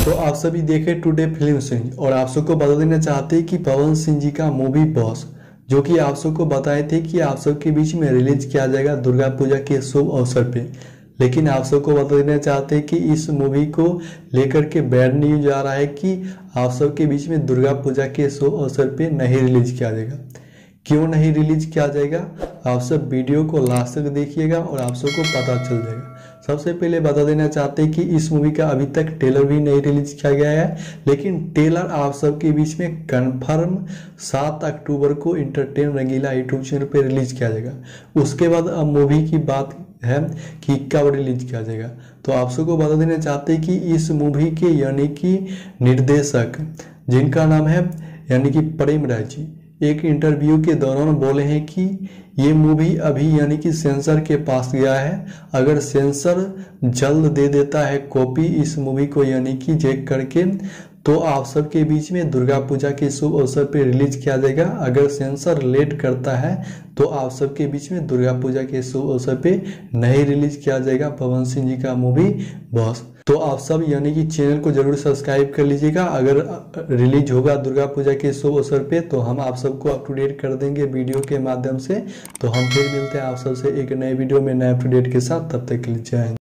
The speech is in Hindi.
तो आप सभी देखे टुडे फिल्म सिंह और आप सबको बता देना चाहते हैं कि पवन सिंह जी का मूवी बॉस जो कि आप सबको बताए थे कि आप सबके बीच में रिलीज किया जाएगा दुर्गा पूजा के शुभ अवसर पे। लेकिन आप सबको बता देना चाहते हैं कि इस मूवी को लेकर के बैड न्यूज आ रहा है कि आप सबके बीच में दुर्गा पूजा के शुभ अवसर पे नहीं रिलीज किया जाएगा। क्यों नहीं रिलीज किया जाएगा, आप सब वीडियो को लास्ट तक देखिएगा और आप सबको पता चल जाएगा। सबसे पहले बता देना चाहते हैं कि इस मूवी का अभी तक ट्रेलर भी नहीं रिलीज किया गया है, लेकिन ट्रेलर आप सबके बीच में कंफर्म 7 अक्टूबर को इंटरटेन रंगीला यूट्यूब चैनल पे रिलीज किया जाएगा। उसके बाद अब मूवी की बात है कि कब रिलीज किया जाएगा। तो आप सबको बता देना चाहते हैं कि इस मूवी के यानी कि निर्देशक जिनका नाम है यानी कि प्रेम राय जी एक इंटरव्यू के दौरान बोले हैं कि ये मूवी अभी यानी कि सेंसर के पास गया है। अगर सेंसर जल्द दे देता है कॉपी इस मूवी को यानी कि चेक करके तो आप सबके बीच में दुर्गा पूजा के शुभ अवसर पे रिलीज किया जाएगा। अगर सेंसर लेट करता है तो आप सबके बीच में दुर्गा पूजा के शुभ अवसर पे नहीं रिलीज किया जाएगा पवन सिंह जी का मूवी बॉस। तो आप सब यानी कि चैनल को जरूर सब्सक्राइब कर लीजिएगा। अगर रिलीज होगा दुर्गा पूजा के शुभ अवसर पे तो हम आप सबको अप टू डेट कर देंगे वीडियो के माध्यम से। तो हम फिर मिलते हैं आप सबसे एक नए वीडियो में नए अप टू डेट के साथ। तब तक के लिए जय हिंद।